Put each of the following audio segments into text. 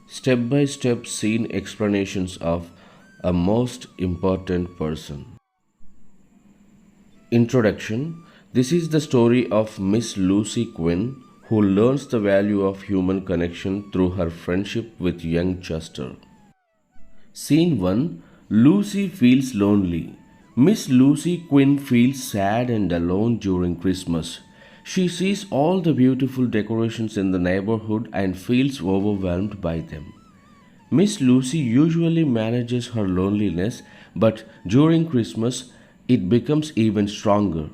Step by step scene explanations of a most important person. Introduction. This is the story of Miss Lucy Quinn, who learns the value of human connection through her friendship with young Chester. Scene 1. Lucy feels lonely. Miss Lucy Quinn feels sad and alone during Christmas. She sees all the beautiful decorations in the neighborhood and feels overwhelmed by them. Miss Lucy usually manages her loneliness, but during Christmas it becomes even stronger.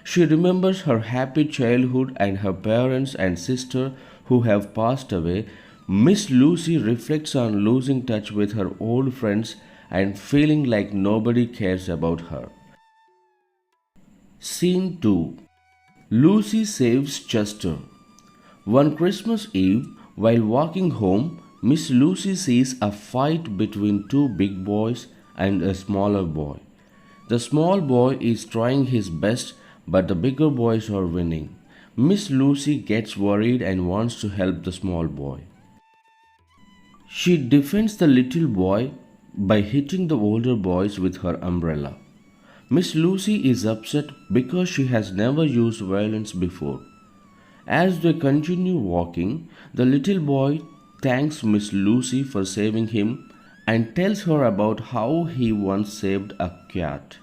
She remembers her happy childhood and her parents and sister who have passed away. Miss Lucy reflects on losing touch with her old friends and feeling like nobody cares about her. Scene 2. Lucy saves Chester. One Christmas Eve, while walking home, Miss Lucy sees a fight between two big boys and a smaller boy. The small boy is trying his best, but the bigger boys are winning. Miss Lucy gets worried and wants to help the small boy. She defends the little boy by hitting the older boys with her umbrella. Miss Lucy is upset because she has never used violence before. As they continue walking, the little boy thanks Miss Lucy for saving him and tells her about how he once saved a cat.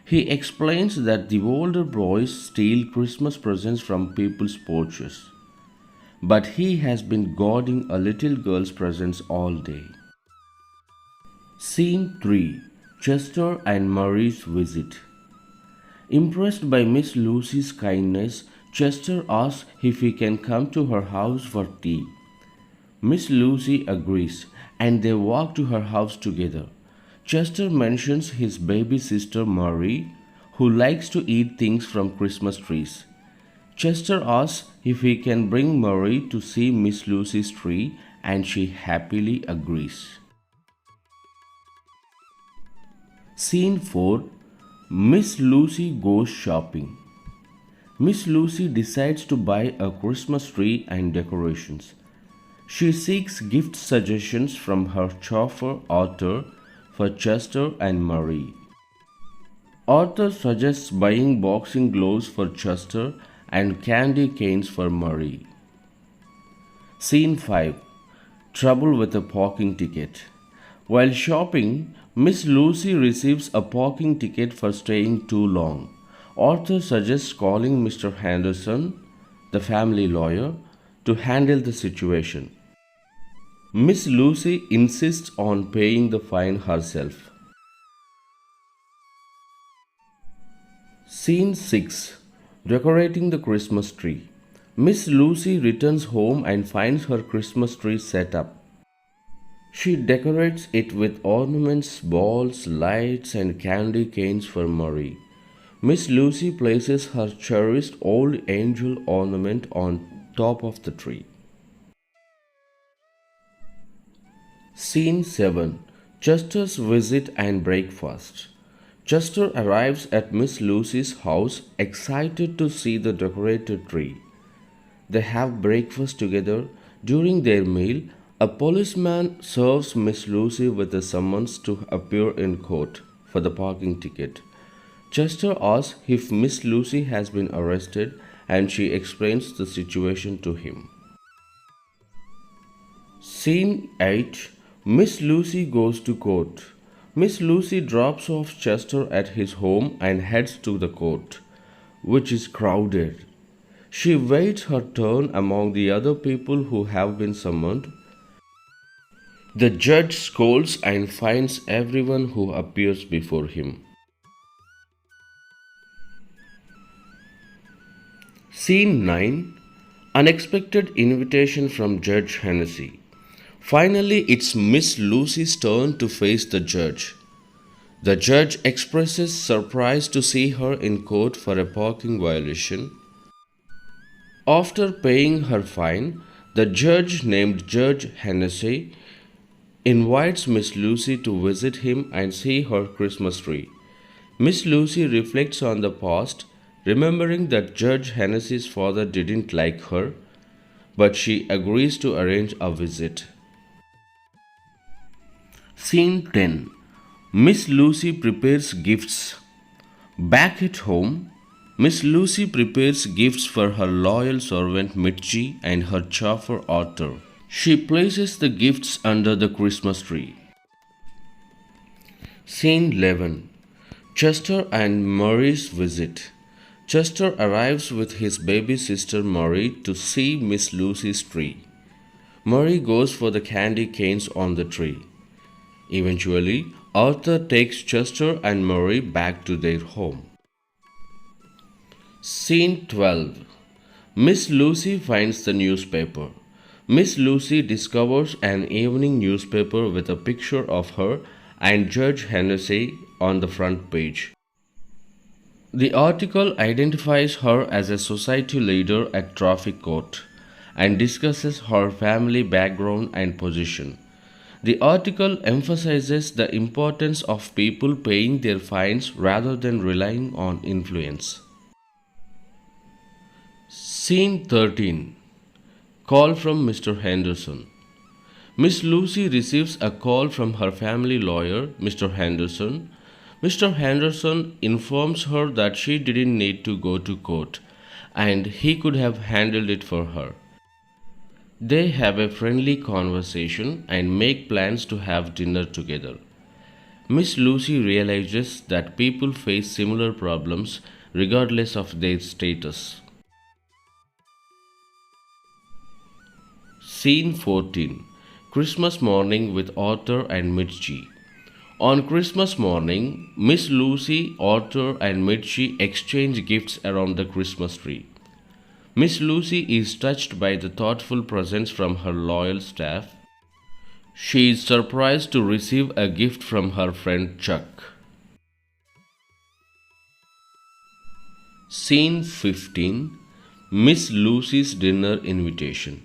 He explains that the older boys steal Christmas presents from people's porches, but he has been guarding a little girl's presents all day. Scene 3. Chester and Marie's visit. Impressed by Miss Lucy's kindness, Chester asks if he can come to her house for tea. Miss Lucy agrees and they walk to her house together. Chester mentions his baby sister Marie, who likes to eat things from Christmas trees. Chester asks if he can bring Marie to see Miss Lucy's tree and she happily agrees. Scene 4. Miss Lucy goes shopping. Miss Lucy decides to buy a Christmas tree and decorations. She seeks gift suggestions from her chauffeur Arthur for Chester and Marie. Arthur suggests buying boxing gloves for Chester and candy canes for Marie. Scene 5. Trouble with a parking ticket. While shopping, Miss Lucy receives a parking ticket for staying too long. Arthur suggests calling Mr. Henderson, the family lawyer, to handle the situation. Miss Lucy insists on paying the fine herself. Scene 6. Decorating the Christmas tree. Miss Lucy returns home and finds her Christmas tree set up. She decorates it with ornaments, balls, lights, and candy canes for Marie. Miss Lucy places her cherished old angel ornament on top of the tree. Scene 7. Chester's visit and breakfast. Chester arrives at Miss Lucy's house excited to see the decorated tree. They have breakfast together. During their meal, a policeman serves Miss Lucy with a summons to appear in court for the parking ticket. Chester asks if Miss Lucy has been arrested and she explains the situation to him. Scene 8. Miss Lucy goes to court. Miss Lucy drops off Chester at his home and heads to the court, which is crowded. She waits her turn among the other people who have been summoned. The judge scolds and fines everyone who appears before him. Scene 9. Unexpected invitation from Judge Hennessy. Finally, it's Miss Lucy's turn to face the judge. The judge expresses surprise to see her in court for a parking violation. After paying her fine, the judge, named Judge Hennessy, invites Miss Lucy to visit him and see her Christmas tree. Miss Lucy reflects on the past, remembering that Judge Hennessy's father didn't like her, but she agrees to arrange a visit. Scene 10. Miss Lucy prepares gifts. Back at home, Miss Lucy prepares gifts for her loyal servant Mitzie and her chauffeur Arthur. She places the gifts under the Christmas tree. Scene 11. Chester and Murray's visit. Chester arrives with his baby sister Murray to see Miss Lucy's tree. Murray goes for the candy canes on the tree. Eventually, Arthur takes Chester and Murray back to their home. Scene 12. Miss Lucy finds the newspaper. Miss Lucy discovers an evening newspaper with a picture of her and Judge Hennessy on the front page. The article identifies her as a society leader at traffic court and discusses her family background and position. The article emphasizes the importance of people paying their fines rather than relying on influence. Scene 13. Call from Mr. Henderson. Miss Lucy receives a call from her family lawyer, Mr. Henderson. Mr. Henderson informs her that she didn't need to go to court and he could have handled it for her. They have a friendly conversation and make plans to have dinner together. Miss Lucy realizes that people face similar problems regardless of their status. Scene 14. Christmas morning with Arthur and Mitzie. On Christmas morning, Miss Lucy, Arthur, and Mitzie exchange gifts around the Christmas tree. Miss Lucy is touched by the thoughtful presents from her loyal staff. She is surprised to receive a gift from her friend Chuck. Scene 15. Miss Lucy's dinner invitation.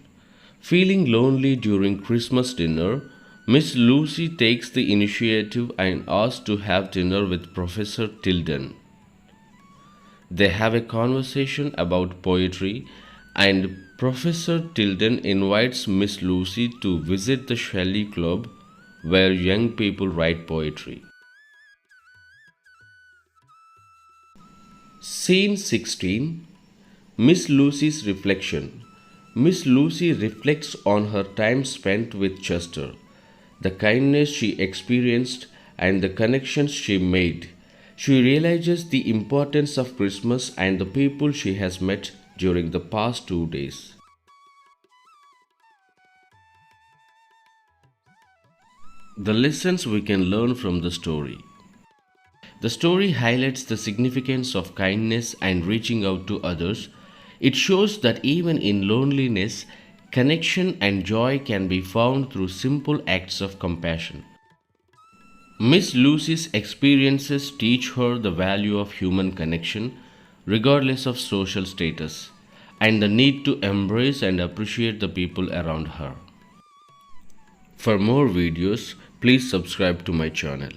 Feeling lonely during Christmas dinner, Miss Lucy takes the initiative and asks to have dinner with Professor Tilden. They have a conversation about poetry, and Professor Tilden invites Miss Lucy to visit the Shelley Club, where young people write poetry. Scene 16. Miss Lucy's reflection. Miss Lucy reflects on her time spent with Chester, the kindness she experienced, and the connections she made. She realizes the importance of Christmas and the people she has met during the past 2 days. The lessons we can learn from the story. The story highlights the significance of kindness and reaching out to others. It shows that even in loneliness, connection and joy can be found through simple acts of compassion. Miss Lucy's experiences teach her the value of human connection, regardless of social status, and the need to embrace and appreciate the people around her. For more videos, please subscribe to my channel.